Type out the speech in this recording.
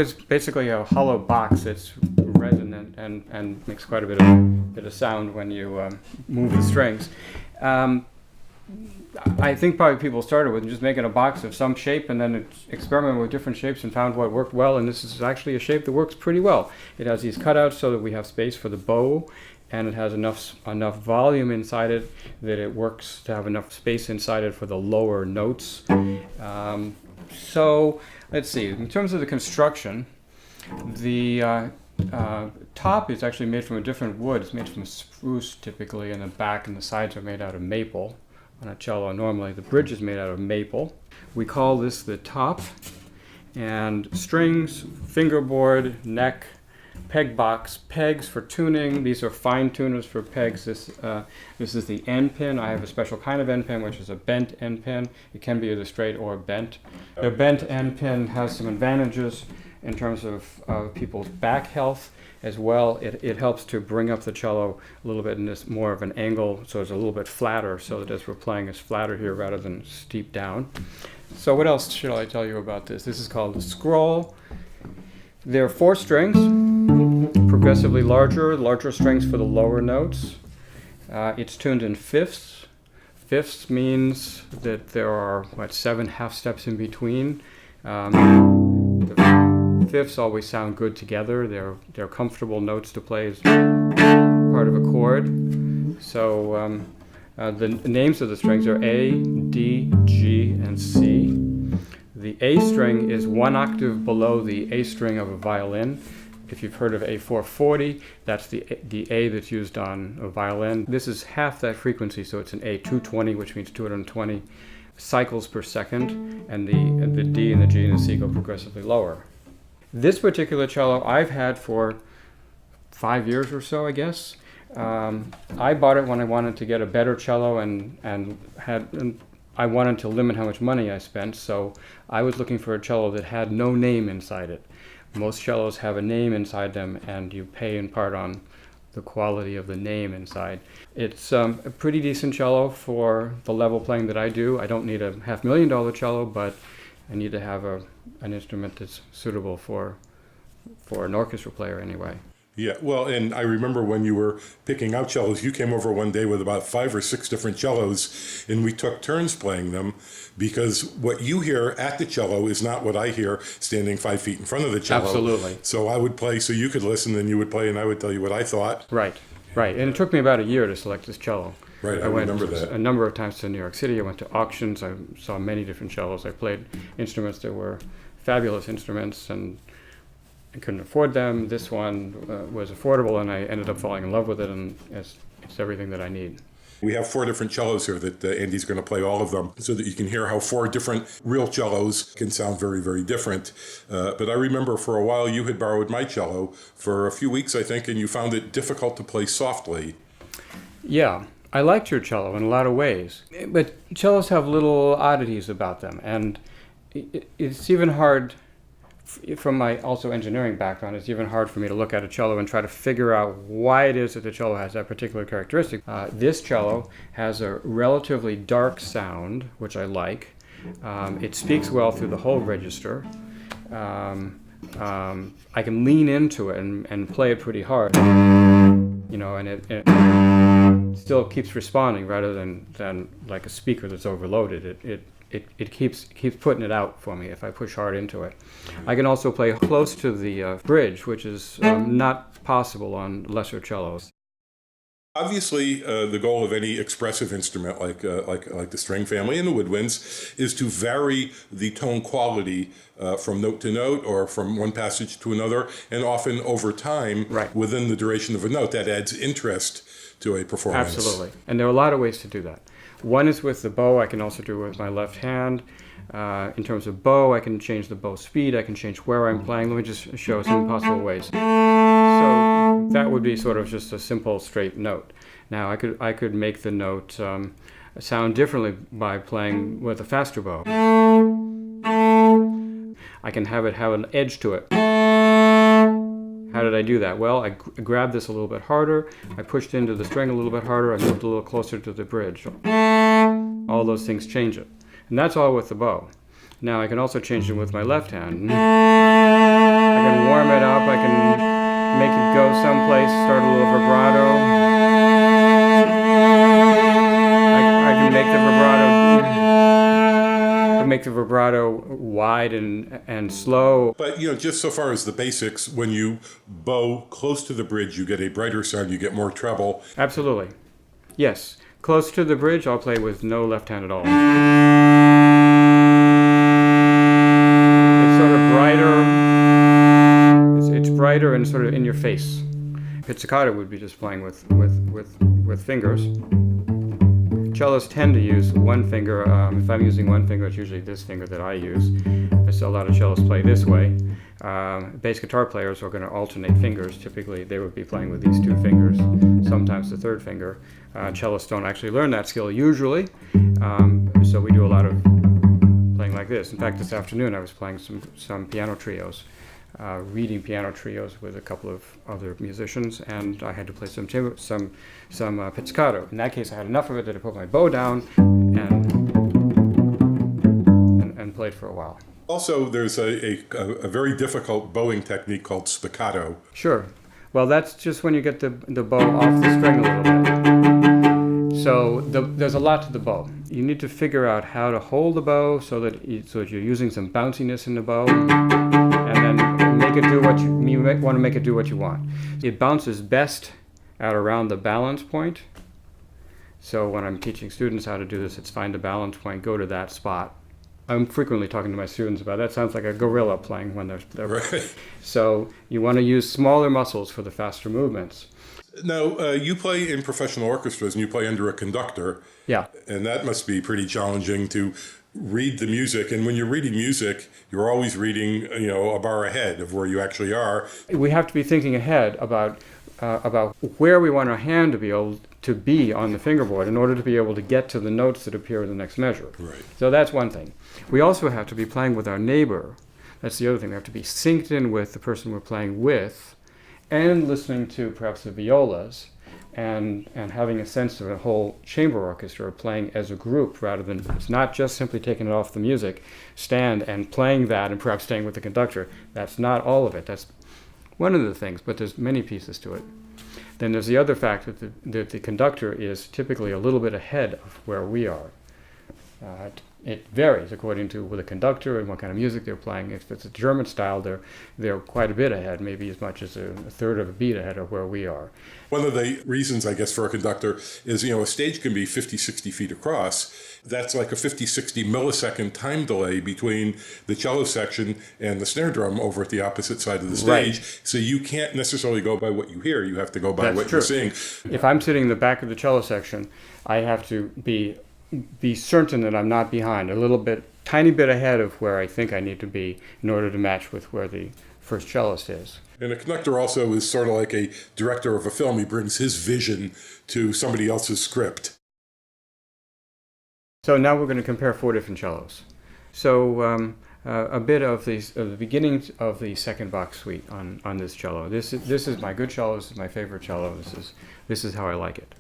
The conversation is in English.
is basically a hollow box that's resonant and makes quite a bit of sound when you move the strings. I think probably people started with just making a box of some shape and then experimented with different shapes and found what worked well, and this is actually a shape that works pretty well. It has these cutouts so that we have space for the bow, and it has enough volume inside it that it works to have enough space inside it for the lower notes. So let's see, in terms of the construction, the top is actually made from a different wood. It's made from spruce typically, and the back and the sides are made out of maple. On a cello, normally the bridge is made out of maple. We call this the top. And strings, fingerboard, neck, peg box, pegs for tuning. These are fine tuners for pegs. This is the end pin. I have a special kind of end pin, which is a bent end pin. It can be either straight or bent. The bent end pin has some advantages in terms of people's back health. As well, it helps to bring up the cello a little bit in this more of an angle, so it's a little bit flatter, so that as we're playing, it's flatter here rather than steep down. So what else should I tell you about this? This is called the scroll. There are 4 strings, progressively larger strings for the lower notes. It's tuned in fifths. Fifths means that there are, 7 half steps in between. Fifths always sound good together. They're comfortable notes to play as part of a chord. So the names of the strings are A, D, G, and C. The A string is 1 octave below the A string of a violin. If you've heard of A440, that's the A that's used on a violin. This is half that frequency, so it's an A220, which means 220 cycles per second, and the D and the G and the C go progressively lower. This particular cello I've had for 5 years or so, I guess. I bought it when I wanted to get a better cello and I wanted to limit how much money I spent, so I was looking for a cello that had no name inside it. Most cellos have a name inside them, and you pay in part on the quality of the name inside. It's a pretty decent cello for the level playing that I do. I don't need a $500,000 cello, but I need to have an instrument that's suitable for an orchestra player anyway. Yeah, well, and I remember when you were picking out cellos, you came over one day with about 5 or 6 different cellos, and we took turns playing them, because what you hear at the cello is not what I hear standing 5 feet in front of the cello. Absolutely. So I would play so you could listen, and you would play, and I would tell you what I thought. Right. And it took me about a year to select this cello. Right, I went remember that. A number of times to New York City. I went to auctions. I saw many different cellos. I played instruments that were fabulous instruments, and I couldn't afford them. This one was affordable, and I ended up falling in love with it, and it's everything that I need. We have 4 different cellos here that Andy's going to play all of them so that you can hear how 4 different real cellos can sound very, very different. But I remember for a while you had borrowed my cello for a few weeks, I think, and you found it difficult to play softly. Yeah, I liked your cello in a lot of ways. But cellos have little oddities about them, and it's even hard. From my also engineering background, it's even hard for me to look at a cello and try to figure out why it is that the cello has that particular characteristic. This cello has a relatively dark sound, which I like. It speaks well through the whole register. I can lean into it and play it pretty hard, and it still keeps responding rather than like a speaker that's overloaded. It keeps putting it out for me if I push hard into it. I can also play close to the bridge, which is not possible on lesser cellos. Obviously, the goal of any expressive instrument like the string family and the woodwinds is to vary the tone quality from note to note or from one passage to another, and often over time, right, within the duration of a note. That adds interest to a performance. Absolutely. And there are a lot of ways to do that. One is with the bow. I can also do it with my left hand. In terms of bow, I can change the bow speed. I can change where I'm playing. Let me just show some possible ways. So that would be sort of just a simple straight note. Now I could make the note sound differently by playing with a faster bow. I can have it have an edge to it. How did I do that? Well, I grabbed this a little bit harder, I pushed into the string a little bit harder, I moved a little closer to the bridge. All those things change it. And that's all with the bow. Now I can also change it with my left hand. I to go someplace, start a little vibrato. I can make the vibrato wide and slow. But, just so far as the basics, when you bow close to the bridge, you get a brighter sound, you get more treble. Absolutely. Yes. Close to the bridge, I'll play with no left hand at all. It's sort of brighter. It's brighter and sort of in your face. Pizzicato would be just playing with fingers. Cellists tend to use one finger. If I'm using one finger, it's usually this finger that I use. I see a lot of cellists play this way. Bass guitar players are going to alternate fingers. Typically, they would be playing with these two fingers, sometimes the third finger. Cellists don't actually learn that skill usually, so we do a lot of playing like this. In fact, this afternoon I was playing some piano trios. Reading piano trios with a couple of other musicians, and I had to play some pizzicato. In that case, I had enough of it that I put my bow down and played for a while. Also, there's a very difficult bowing technique called spiccato. Sure. Well, that's just when you get the bow off the string a little bit. So there's a lot to the bow. You need to figure out how to hold the bow so that you're using some bounciness in the bow, and then make it do what you want to make it do what you want. It bounces best at around the balance point. So when I'm teaching students how to do this, it's find the balance point, go to that spot. I'm frequently talking to my students about that. Sounds like a gorilla playing when they're Right. So you want to use smaller muscles for the faster movements. Now, you play in professional orchestras and you play under a conductor. Yeah. And that must be pretty challenging to read the music. And when you're reading music, you're always reading, a bar ahead of where you actually are. We have to be thinking ahead about where we want our hand to be able to be on the fingerboard in order to be able to get to the notes that appear in the next measure. Right. So that's one thing. We also have to be playing with our neighbor. That's the other thing. We have to be synced in with the person we're playing with and listening to perhaps the violas and having a sense of a whole chamber orchestra playing as a group rather than it's not just simply taking it off the music stand and playing that and perhaps staying with the conductor. That's not all of it. That's one of the things, but there's many pieces to it. Then there's the other fact that the conductor is typically a little bit ahead of where we are. It varies according to the conductor and what kind of music they're playing. If it's a German style, they're quite a bit ahead, maybe as much as a third of a beat ahead of where we are. One of the reasons, I guess, for a conductor is, a stage can be 50, 60 feet across. That's like a 50, 60 millisecond time delay between the cello section and the snare drum over at the opposite side of the stage. Right. So you can't necessarily go by what you hear. You have to go by what you're seeing. If I'm sitting in the back of the cello section, I have to be certain that I'm not behind, tiny bit ahead of where I think I need to be in order to match with where the first cellist is. And a conductor also is sort of like a director of a film. He brings his vision to somebody else's script. So now we're going to compare four different cellos. So a bit of the beginnings of the second Bach suite on this cello. This is my good cello. This is my favorite cello. This is how I like it.